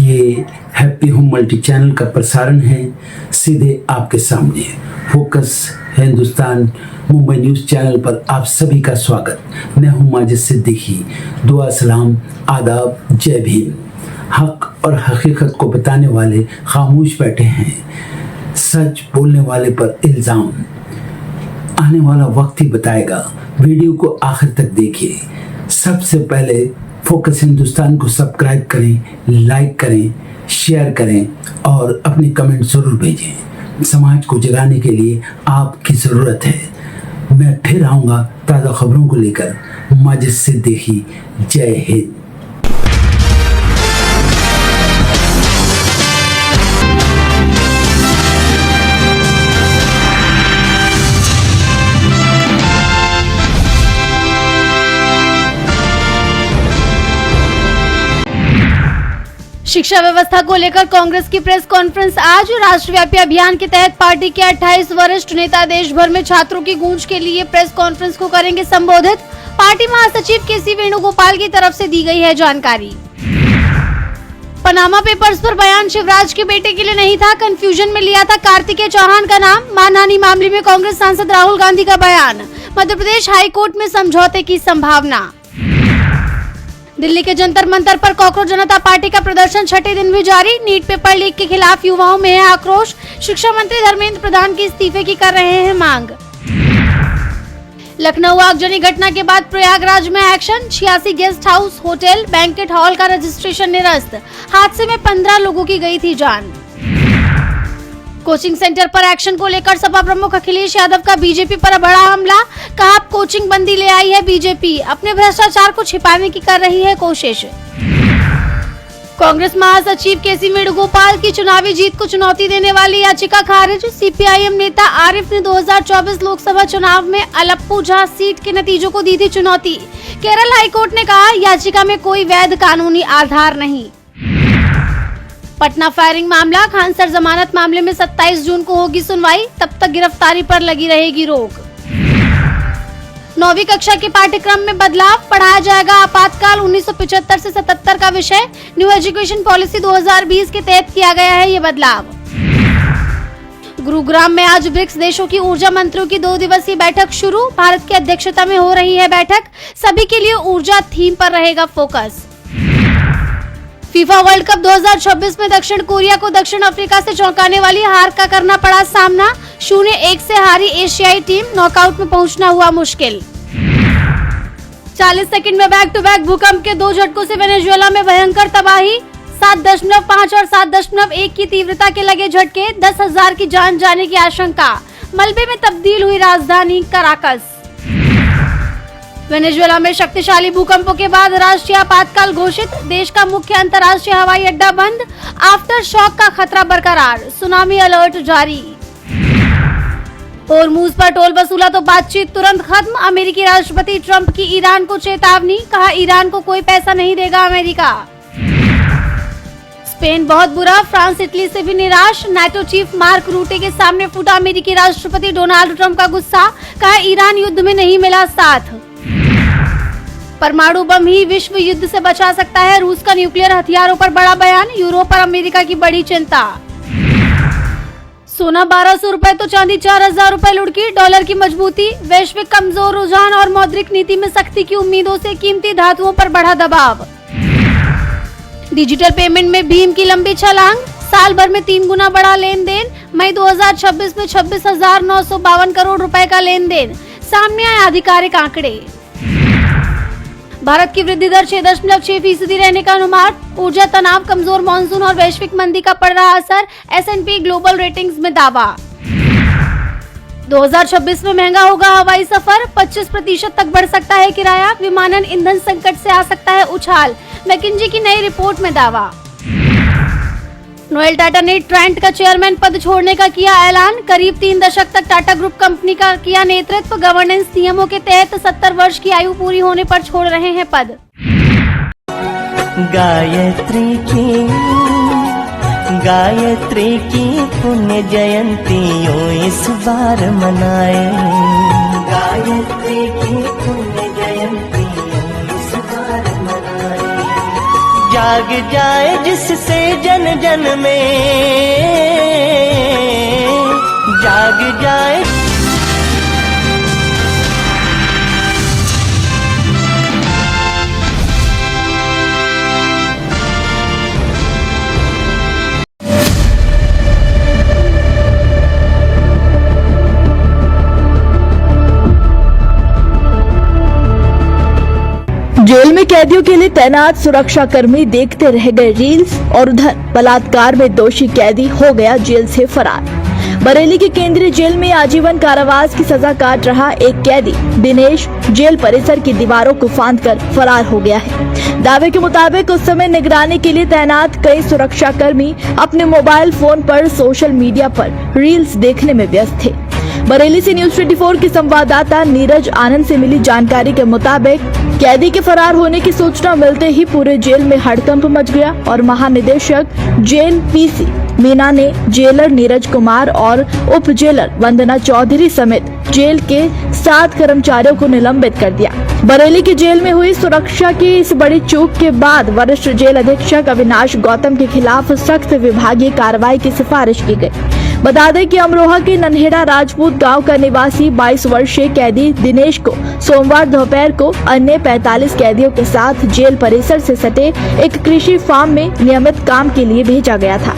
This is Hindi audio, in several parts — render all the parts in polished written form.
ये हैप्पी होम मल्टी चैनल का प्रसारण है सीधे आपके सामने। Focus Hindustan Mumbai news channel पर आप सभी का स्वागत। मैं हूं माजिद सिद्दीकी। दुआ सलाम आदाब, जय भीम। हक और हकीकत को बताने वाले खामोश बैठे हैं, सच बोलने वाले पर इल्ज़ाम। आने वाला वक्त ही बताएगा। वीडियो को आखिर तक देखिए। सबसे पहले फोकस हिंदुस्तान को सब्सक्राइब करें, लाइक करें, शेयर करें और अपने कमेंट जरूर भेजें। समाज को जगाने के लिए आपकी ज़रूरत है। मैं फिर आऊँगा ताज़ा खबरों को लेकर। माजिद सिद्दीकी, जय हिंद। शिक्षा व्यवस्था को लेकर कांग्रेस की प्रेस कॉन्फ्रेंस आज। राष्ट्रव्यापी अभियान के तहत पार्टी के 28 वरिष्ठ नेता देश भर में छात्रों की गूंज के लिए प्रेस कॉन्फ्रेंस को करेंगे संबोधित। पार्टी महासचिव केसी वेणुगोपाल की तरफ से दी गई है जानकारी। पनामा पेपर्स पर बयान शिवराज के बेटे के लिए नहीं था, कंफ्यूजन में लिया था कार्तिकेय चौहान का नाम। मानहानि मामले में कांग्रेस सांसद राहुल गांधी का बयान। मध्य प्रदेश हाईकोर्ट में समझौते की संभावना। दिल्ली के जंतर मंतर पर कॉकरोच जनता पार्टी का प्रदर्शन छठे दिन भी जारी। नीट पेपर लीक के खिलाफ युवाओं में है आक्रोश। शिक्षा मंत्री धर्मेंद्र प्रधान की इस्तीफे की कर रहे हैं मांग। लखनऊ आगजनी घटना के बाद प्रयागराज में action. 86 guest house, hotel, banquet hall का रजिस्ट्रेशन निरस्त। हादसे में 15 लोगों की गई थी जान। कोचिंग सेंटर पर एक्शन को लेकर सपा प्रमुख अखिलेश यादव का बीजेपी पर बड़ा हमला। कहा कोचिंग बंदी ले आई है बीजेपी, अपने भ्रष्टाचार को छिपाने की कर रही है कोशिश। कांग्रेस महासचिव केसी वेणुगोपाल की चुनावी जीत को चुनौती देने वाली याचिका खारिज। सीपीआईएम नेता आरिफ ने 2024 लोकसभा चुनाव में अलप्पुझा सीट के नतीजों को दी थी चुनौती। केरल हाईकोर्ट ने कहा याचिका में कोई वैध कानूनी आधार नहीं। पटना फायरिंग मामला, खान सर जमानत मामले में 27 जून को होगी सुनवाई, तब तक गिरफ्तारी पर लगी रहेगी रोक। 9वीं कक्षा के पाठ्यक्रम में बदलाव, पढ़ाया जाएगा आपातकाल 1975 से 77 का विषय। न्यू एजुकेशन पॉलिसी 2020 के तहत किया गया है ये बदलाव। गुरुग्राम में आज ब्रिक्स देशों की ऊर्जा मंत्रियों की 2 दिवसीय बैठक शुरू। भारत की अध्यक्षता में हो रही है बैठक। सभी के लिए ऊर्जा थीम पर रहेगा फोकस। फीफा वर्ल्ड कप 2026 में दक्षिण कोरिया को दक्षिण अफ्रीका से चौंकाने वाली हार का करना पड़ा सामना। 0-1 से हारी एशियाई टीम, नॉकआउट में पहुंचना हुआ मुश्किल। 40 सेकंड में बैक टू बैक भूकंप के 2 झटकों से वेनेजुएला में भयंकर तबाही। 7.5 और 7.1 की तीव्रता के लगे झटके, 10,000 की जान जाने की आशंका। मलबे में तब्दील हुई राजधानी कराकस। वेनेजुएला में शक्तिशाली भूकंपों के बाद राष्ट्रीय आपातकाल घोषित। देश का मुख्य अंतर्राष्ट्रीय हवाई अड्डा बंद। आफ्टर शॉक का खतरा बरकरार, सुनामी अलर्ट जारी। होर्मुज पर टोल वसूला तो बातचीत तुरंत खत्म। अमेरिकी राष्ट्रपति ट्रंप की ईरान को चेतावनी। कहा ईरान को कोई पैसा नहीं देगा अमेरिका। स्पेन बहुत बुरा, फ्रांस इटली से भी निराश। नाटो चीफ मार्क रूटे के सामने फूटा अमेरिकी राष्ट्रपति डोनाल्ड ट्रंप का गुस्सा। कहा ईरान युद्ध में नहीं मिला साथ। परमाणु बम ही विश्व युद्ध से बचा सकता है, रूस का न्यूक्लियर हथियारों पर बड़ा बयान। यूरोप और अमेरिका की बड़ी चिंता। सोना 1200 रुपए तो चांदी 4000 रुपए लुढ़की। डॉलर की मजबूती, वैश्विक कमजोर रुझान और मौद्रिक नीति में सख्ती की उम्मीदों से कीमती धातुओं पर बढ़ा दबाव। डिजिटल पेमेंट में भीम की लंबी छलांग, साल भर में 3 गुना बढ़ा लेन देन। मई 2026 में 26,952 करोड़ रुपए का लेन देन, सामने आए आधिकारिक आंकड़े। भारत की वृद्धि दर 6.6% रहने का अनुमान। ऊर्जा तनाव, कमजोर मानसून और वैश्विक मंदी का पड़ रहा असर। S&P ग्लोबल रेटिंग्स में दावा। 2026 में महंगा होगा हवाई सफर, 25% तक बढ़ सकता है किराया। विमानन ईंधन संकट से आ सकता है उछाल, मैकिंजी की नई रिपोर्ट में दावा। नोएल टाटा ने ट्रेंट का चेयरमैन पद छोड़ने का किया ऐलान। करीब 3 दशक तक टाटा ग्रुप कंपनी का किया नेतृत्व। गवर्नेंस नियमों के तहत 70 वर्ष की आयु पूरी होने पर छोड़ रहे हैं पद। गायत्री की पुण्य जयंती इस बार मनाए। गायत्री की पुण्य जयंती इस बार मनाए। जाग जाए जिससे जन जन में जाग जाए। जेल में कैदियों के लिए तैनात सुरक्षा कर्मी देखते रह गए रील्स और उधर बलात्कार में दोषी कैदी हो गया जेल से फरार। बरेली के केंद्रीय जेल में आजीवन कारावास की सजा काट रहा एक कैदी दिनेश जेल परिसर की दीवारों को फांदकर फरार हो गया है। दावे के मुताबिक उस समय निगरानी के लिए तैनात कई सुरक्षा कर्मी अपने मोबाइल फोन पर सोशल मीडिया पर रील्स देखने में व्यस्त थे। बरेली से न्यूज 24 की संवाददाता नीरज आनंद से मिली जानकारी के मुताबिक कैदी के फरार होने की सूचना मिलते ही पूरे जेल में हड़कंप मच गया और महानिदेशक जेल पीसी मीना ने जेलर नीरज कुमार और उप जेलर वंदना चौधरी समेत जेल के 7 कर्मचारियों को निलंबित कर दिया। बरेली की जेल में हुई सुरक्षा की इस बड़ी चूक के बाद वरिष्ठ जेल अधीक्षक अविनाश गौतम के खिलाफ सख्त विभागीय कार्रवाई की सिफारिश की गई। बता दें कि अमरोहा के नन्हेड़ा राजपूत गांव का निवासी 22 वर्षीय कैदी दिनेश को सोमवार दोपहर को अन्य 45 कैदियों के साथ जेल परिसर से सटे एक कृषि फार्म में नियमित काम के लिए भेजा गया था।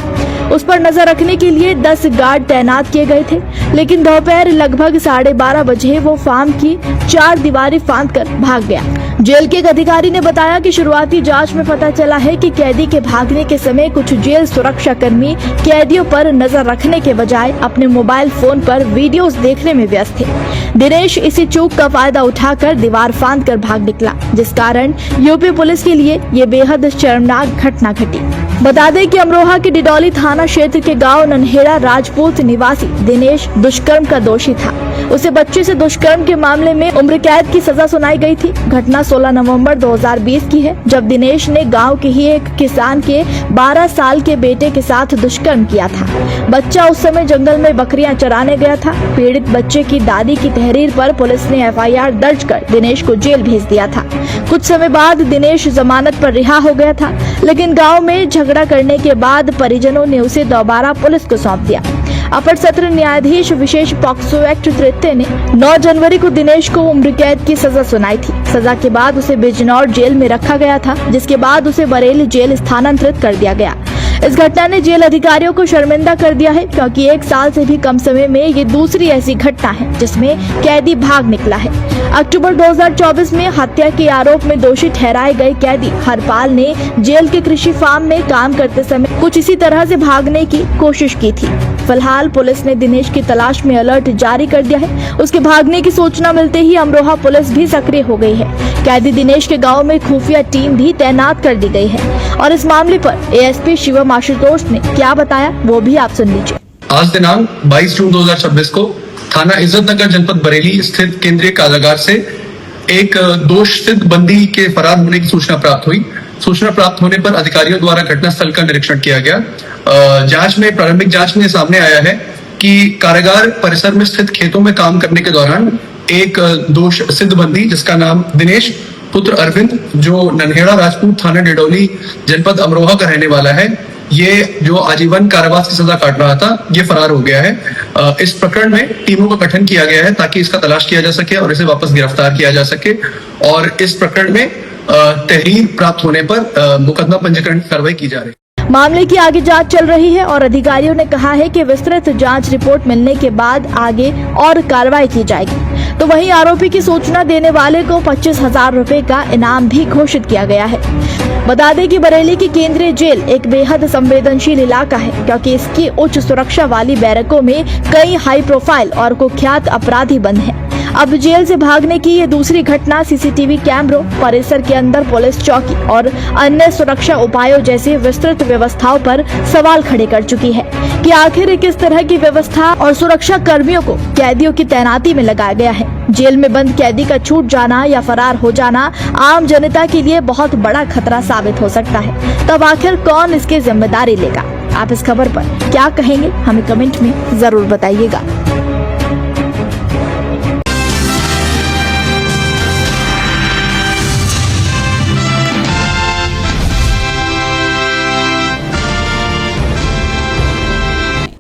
उस पर नजर रखने के लिए 10 गार्ड तैनात किए गए थे, लेकिन दोपहर लगभग 12:30 बजे वो फार्म की 4 दीवारें फांदकर भाग गया। जेल के एक अधिकारी ने बताया कि शुरुआती जांच में पता चला है कि कैदी के भागने के समय कुछ जेल सुरक्षा कर्मी कैदियों पर नजर रखने के बजाय अपने मोबाइल फोन पर वीडियोस देखने में व्यस्त थे। दिनेश इसी चूक का फायदा उठाकर दीवार फांदकर भाग निकला, जिस कारण यूपी पुलिस के लिए ये बेहद शर्मनाक घटना घटी। बता दें कि अमरोहा के डिडौली थाना क्षेत्र के गांव नन्हेड़ा राजपूत निवासी दिनेश दुष्कर्म का दोषी था। उसे बच्चे से दुष्कर्म के मामले में उम्र कैद की सजा सुनाई गई थी। घटना 16 नवंबर 2020 की है, जब दिनेश ने गांव के ही एक किसान के 12 साल के बेटे के साथ दुष्कर्म किया था। बच्चा उस समय जंगल में बकरियां चराने गया था। पीड़ित बच्चे की दादी की तहरीर पर पुलिस ने एफआईआर दर्ज कर दिनेश को जेल भेज दिया था। कुछ समय बाद दिनेश जमानत पर रिहा हो गया था, लेकिन गाँव में झगड़ा करने के बाद परिजनों ने उसे दोबारा पुलिस को सौंप दिया। अपर सत्र न्यायाधीश विशेष पॉक्सो एक्ट तृतीय ने 9 जनवरी को दिनेश को उम्र कैद की सजा सुनाई थी। सजा के बाद उसे बिजनौर जेल में रखा गया था, जिसके बाद उसे बरेली जेल स्थानांतरित कर दिया गया। इस घटना ने जेल अधिकारियों को शर्मिंदा कर दिया है, क्योंकि 1 साल से भी कम समय में ये दूसरी ऐसी घटना है जिसमें कैदी भाग निकला है। अक्टूबर 2024 में हत्या के आरोप में दोषी ठहराए गए कैदी हरपाल ने जेल के कृषि फार्म में काम करते समय कुछ इसी तरह से भागने की कोशिश की थी। फिलहाल पुलिस ने दिनेश की तलाश में अलर्ट जारी कर दिया है। उसके भागने की सूचना मिलते ही अमरोहा पुलिस भी सक्रिय हो गई है। कैदी दिनेश के गांव में खुफिया टीम भी तैनात कर दी गई है और इस मामले पर एएसपी शिवम आशुतोष ने क्या बताया वो भी आप सुन लीजिए। आज दिनांक 22 जून 2026 को थाना इज्जतनगर जनपद बरेली स्थित केंद्रीय कारागार से एक दोषसिद्ध बंदी के फरार होने की सूचना प्राप्त हुई। सूचना प्राप्त होने पर अधिकारियों द्वारा घटनास्थल का निरीक्षण किया गया। प्रारंभिक जांच में सामने आया है कि कारागार परिसर में स्थित खेतों में काम करने के दौरान एक दोष सिद्ध बंदी जिसका नाम दिनेश पुत्र अरविंद, जो नन्हेड़ा राजपूत थाना डिडौली जनपद अमरोहा का रहने वाला है, ये जो आजीवन कारावास की सजा काट रहा था, ये फरार हो गया है। इस प्रकरण में टीमों का गठन किया गया है ताकि इसका तलाश किया जा सके और इसे वापस गिरफ्तार किया जा सके और इस प्रकरण में तहरीर प्राप्त होने पर मुकदमा पंजीकरण की कार्रवाई की जा रही है। मामले की आगे जांच चल रही है और अधिकारियों ने कहा है कि विस्तृत जांच रिपोर्ट मिलने के बाद आगे और कार्रवाई की जाएगी। तो वहीं आरोपी की सूचना देने वाले को 25,000 रुपए का इनाम भी घोषित किया गया है। बता दें कि बरेली की केंद्रीय जेल एक बेहद संवेदनशील इलाका है, क्योंकि इसकी उच्च सुरक्षा वाली बैरकों में कई हाई प्रोफाइल और कुख्यात अपराधी बंद हैं। अब जेल से भागने की ये दूसरी घटना सीसीटीवी कैमरों, परिसर के अंदर पुलिस चौकी और अन्य सुरक्षा उपायों जैसी विस्तृत व्यवस्थाओं पर सवाल खड़े कर चुकी है कि आखिर किस तरह की व्यवस्था और सुरक्षा कर्मियों को कैदियों की तैनाती में लगाया गया है। जेल में बंद कैदी का छूट जाना या फरार हो जाना आम जनता के लिए बहुत बड़ा खतरा साबित हो सकता है। तब आखिर कौन इसकी जिम्मेदारी लेगा? आप इस खबर पर क्या कहेंगे, हमें कमेंट में जरूर बताइएगा।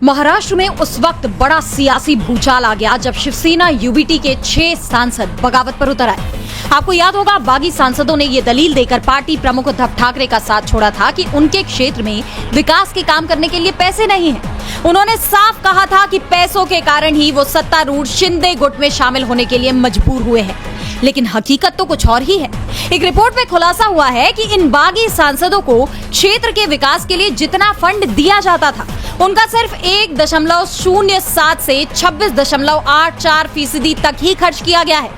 महाराष्ट्र में उस वक्त बड़ा सियासी भूचाल आ गया जब शिवसेना यूबीटी के 6 सांसद बगावत पर उतर आए। आपको याद होगा, बागी सांसदों ने ये दलील देकर पार्टी प्रमुख उद्धव ठाकरे का साथ छोड़ा था कि उनके क्षेत्र में विकास के काम करने के लिए पैसे नहीं हैं। उन्होंने साफ कहा था कि पैसों के कारण ही वो सत्तारूढ़ शिंदे गुट में शामिल होने के लिए मजबूर हुए हैं, लेकिन हकीकत तो कुछ और ही है। एक रिपोर्ट में खुलासा हुआ है कि इन बागी सांसदों को क्षेत्र के विकास के लिए जितना फंड दिया जाता था, उनका सिर्फ 1.07 से 26.84% तक ही खर्च किया गया है।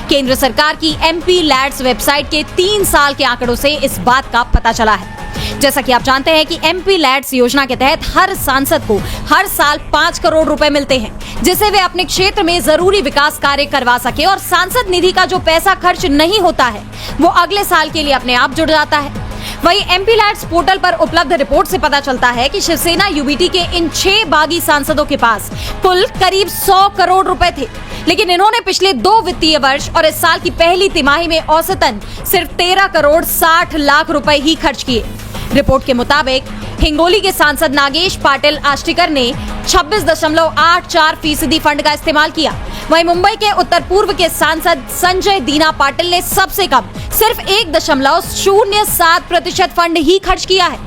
केंद्र सरकार की MP लैड्स वेबसाइट के 3 साल के आंकड़ों से इस बात का पता चला है। जैसा कि आप जानते हैं कि MP लैड्स योजना के तहत हर सांसद को हर साल 5 करोड़ रुपए मिलते हैं, जिससे वे अपने क्षेत्र में जरूरी विकास कार्य करवा सके और सांसद निधि का जो पैसा खर्च नहीं होता है वो अगले साल के लिए अपने आप जुड़ जाता है। वहीं MP लैड्स पोर्टल पर उपलब्ध रिपोर्ट से पता चलता है कि शिवसेना यूबीटी के इन 6 बागी सांसदों के पास कुल करीब 100 करोड़ रुपए थे, लेकिन इन्होंने पिछले 2 वित्तीय वर्ष और इस साल की पहली तिमाही में औसतन सिर्फ 13 करोड़ 60 लाख रुपए ही खर्च किए। रिपोर्ट के मुताबिक हिंगोली के सांसद नागेश पाटिल आष्टीकर ने 26.84% फंड का इस्तेमाल किया। वहीं मुंबई के उत्तर पूर्व के सांसद संजय दीना पाटिल ने सबसे कम सिर्फ 1.07% फंड ही खर्च किया है।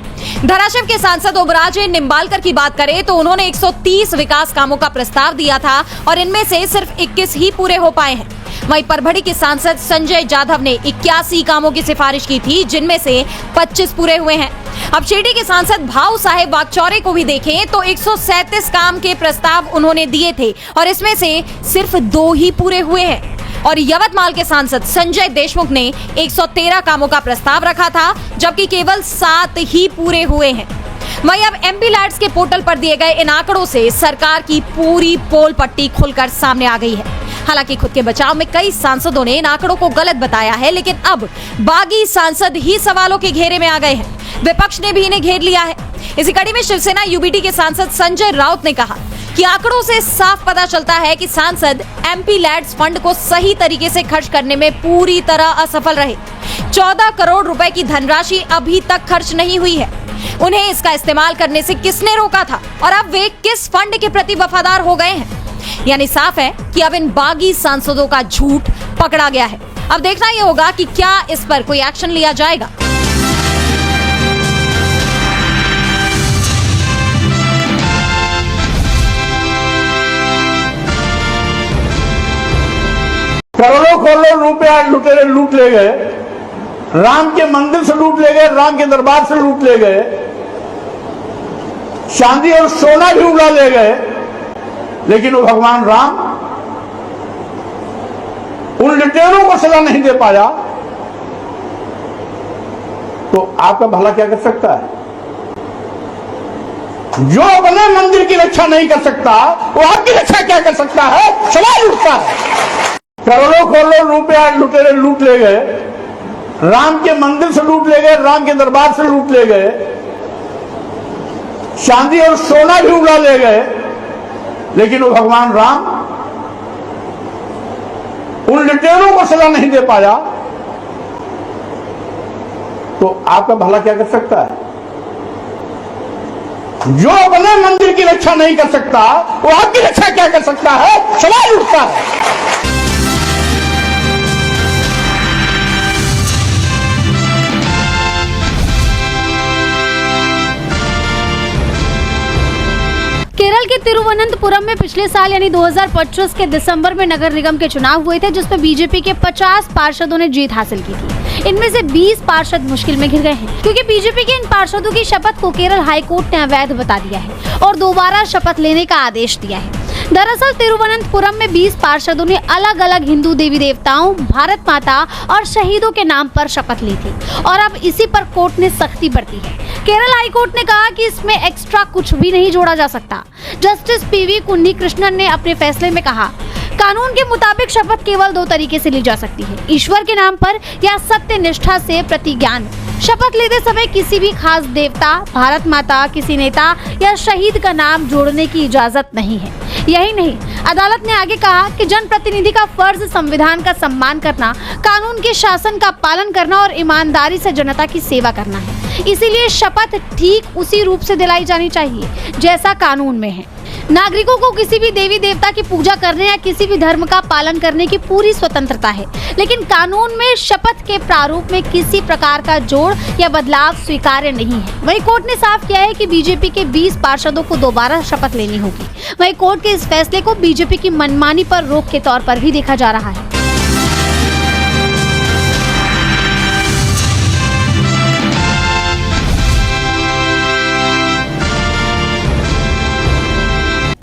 धाराशिव के सांसद ओबराजे निम्बालकर की बात करें तो उन्होंने 130 विकास कामों का प्रस्ताव दिया था और इनमें से सिर्फ 21 ही पूरे हो पाए हैं। वहीं परभणी के सांसद संजय जाधव ने 81 कामों की सिफारिश की थी, जिनमें से 25 पूरे हुए हैं। अब शिरडी के सांसद भाऊ साहेब वागचौरे को भी देखें तो 137 काम के प्रस्ताव उन्होंने दिए थे और इसमें से सिर्फ 2 ही पूरे हुए हैं। और यवतमाल के सांसद संजय देशमुख ने 113 कामों का प्रस्ताव रखा था, जबकि केवल 7 ही पूरे हुए हैं। वहीं अब MP लैड्स के पोर्टल पर दिए गए इन आंकड़ों से सरकार की पूरी पोल पट्टी खुलकर सामने आ गई है। हालांकि खुद के बचाव में कई सांसदों ने इन आंकड़ों को गलत बताया है, लेकिन अब बागी सांसद ही सवालों के घेरे में आ गए हैं। विपक्ष ने भी इन्हें घेर लिया है। इसी कड़ी में शिवसेना यूबीटी के सांसद संजय राउत ने कहा कि आंकड़ों से साफ पता चलता है कि सांसद MP लैड्स फंड को सही तरीके से खर्च करने में पूरी तरह असफल रहे। 14 करोड़ रुपए की धनराशि अभी तक खर्च नहीं हुई है। उन्हें इसका इस्तेमाल करने से किसने रोका था और अब वे किस फंड के प्रति वफादार हो गए हैं? यानी साफ है कि अब इन बागी सांसदों का झूठ पकड़ा गया है। अब देखना ये होगा कि क्या इस पर कोई एक्शन लिया जाएगा। करोड़ों रुपया लुटेरे लूट ले गए, राम के मंदिर से लूट ले गए, राम के दरबार से लूट ले गए, चांदी और सोना भी उड़ा ले गए, लेकिन वो भगवान राम उन लुटेरों को सजा नहीं दे पाया, तो आपका भला क्या कर सकता है? जो अपने मंदिर की रक्षा नहीं कर सकता, वो आपकी रक्षा क्या कर सकता है? सवाल उठता है। करोड़ों रुपया लुटेरे लूट ले गए, राम के मंदिर से लूट ले गए, राम के दरबार से लूट ले गए, चांदी और सोना भी उड़ा ले गए, लेकिन वो भगवान राम उन लुटेरों को सजा नहीं दे पाया, तो आपका भला क्या कर सकता है? जो अपने मंदिर की रक्षा नहीं कर सकता, वो आपकी रक्षा क्या कर सकता है? सवाल उठता है। केरल के तिरुवनंतपुरम में पिछले साल यानी 2025 के दिसंबर में नगर निगम के चुनाव हुए थे, जिसमें बीजेपी के 50 पार्षदों ने जीत हासिल की थी। इनमें से 20 पार्षद मुश्किल में घिर गए हैं, क्योंकि बीजेपी के इन पार्षदों की शपथ को केरल हाईकोर्ट ने अवैध बता दिया है और दोबारा शपथ लेने का आदेश दिया है। दरअसल तिरुवनंतपुरम में 20 पार्षदों ने अलग अलग हिंदू देवी देवताओं, भारत माता और शहीदों के नाम पर शपथ ली थी और अब इसी पर कोर्ट ने सख्ती बरती है। केरल हाईकोर्ट ने कहा कि इसमें एक्स्ट्रा कुछ भी नहीं जोड़ा जा सकता। जस्टिस PV कुन्नीकृष्णन ने अपने फैसले में कहा, कानून के मुताबिक शपथ केवल 2 तरीके से ली जा सकती है, ईश्वर के नाम पर या सत्य निष्ठा से प्रतिज्ञान। शपथ लेते समय किसी भी खास देवता, भारत माता, किसी नेता या शहीद का नाम जोड़ने की इजाजत नहीं है। यही नहीं, अदालत ने आगे कहा कि जनप्रतिनिधि का फर्ज संविधान का सम्मान करना, कानून के शासन का पालन करना और ईमानदारी से जनता की सेवा करना है। इसीलिए शपथ ठीक उसी रूप से दिलाई जानी चाहिए जैसा कानून में है। नागरिकों को किसी भी देवी देवता की पूजा करने या किसी भी धर्म का पालन करने की पूरी स्वतंत्रता है, लेकिन कानून में शपथ के प्रारूप में किसी प्रकार का जोड़ या बदलाव स्वीकार्य नहीं है। वहीं कोर्ट ने साफ किया है कि बीजेपी के 20 पार्षदों को दोबारा शपथ लेनी होगी। वहीं कोर्ट के इस फैसले को बीजेपी की मनमानी पर रोक के तौर पर भी देखा जा रहा है।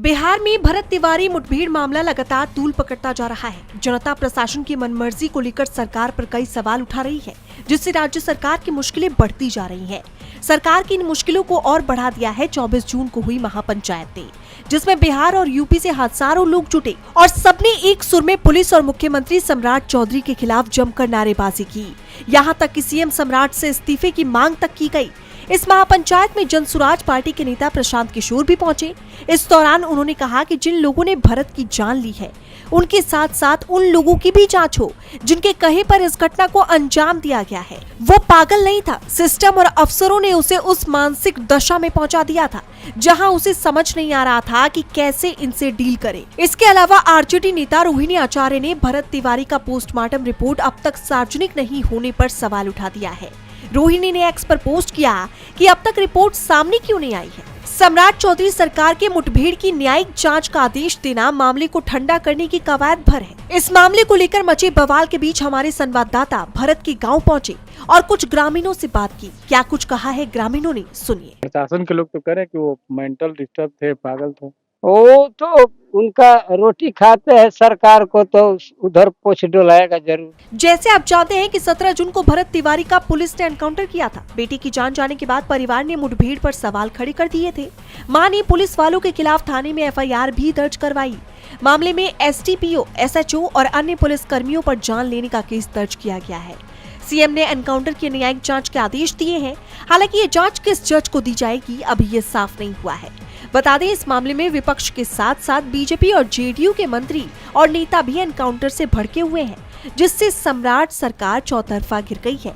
बिहार में भरत तिवारी मुठभेड़ मामला लगातार तूल पकड़ता जा रहा है। जनता प्रशासन की मनमर्जी को लेकर सरकार पर कई सवाल उठा रही है, जिससे राज्य सरकार की मुश्किलें बढ़ती जा रही हैं। सरकार की इन मुश्किलों को और बढ़ा दिया है 24 जून को हुई महापंचायत ने, जिसमें बिहार और यूपी से हजारों लोग जुटे और सबने एक सुर में पुलिस और मुख्यमंत्री सम्राट चौधरी के खिलाफ जमकर नारेबाजी की। यहाँ तक कि सीएम सम्राट से इस्तीफे की मांग तक की गई। इस महापंचायत में जनसुराज पार्टी के नेता प्रशांत किशोर भी पहुंचे। इस दौरान उन्होंने कहा कि जिन लोगों ने भरत की जान ली है, उनके साथ साथ उन लोगों की भी जांच हो जिनके कहे पर इस घटना को अंजाम दिया गया है। वो पागल नहीं था, सिस्टम और अफसरों ने उसे उस मानसिक दशा में पहुंचा दिया था जहां उसे समझ नहीं आ रहा था कि कैसे इनसे डील करे। इसके अलावा आरजेडी नेता रोहिणी आचार्य ने भरत तिवारी का पोस्टमार्टम रिपोर्ट अब तक सार्वजनिक नहीं होने पर सवाल उठा दिया है। रोहिणी ने एक्स पर पोस्ट किया कि अब तक रिपोर्ट सामने क्यों नहीं आई है। सम्राट चौधरी सरकार के मुठभेड़ की न्यायिक जांच का आदेश देना मामले को ठंडा करने की कवायद भर है। इस मामले को लेकर मचे बवाल के बीच हमारे संवाददाता भरत के गांव पहुंचे और कुछ ग्रामीणों से बात की। क्या कुछ कहा है ग्रामीणों ने, सुनिए। प्रशासन के लोग तो कह रहे हैं कि वो मेंटल डिस्टर्ब थे, पागल थे। वो तो उनका रोटी खाते हैं, सरकार को तो उधर पोछ डोलाएगा जरूर। जैसे आप जानते हैं कि 17 जून को भरत तिवारी का पुलिस ने एनकाउंटर किया था। बेटी की जान जाने के बाद परिवार ने मुठभेड़ पर सवाल खड़े कर दिए थे। मां ने पुलिस वालों के खिलाफ थाने में एफआईआर भी दर्ज करवाई। मामले में एसडीपीओ, एसएचओ और अन्य पुलिस कर्मियों पर जान लेने का केस दर्ज किया गया है। सीएम ने एनकाउंटर की न्यायिक जांच के आदेश दिए हैं। हालांकि ये जांच किस जज को दी जाएगी अभी ये साफ नहीं हुआ है। बता दें, इस मामले में विपक्ष के साथ साथ बीजेपी और जेडीयू के मंत्री और नेता भी एनकाउंटर से भड़के हुए हैं, जिससे सम्राट सरकार चौतरफा गिर गई है।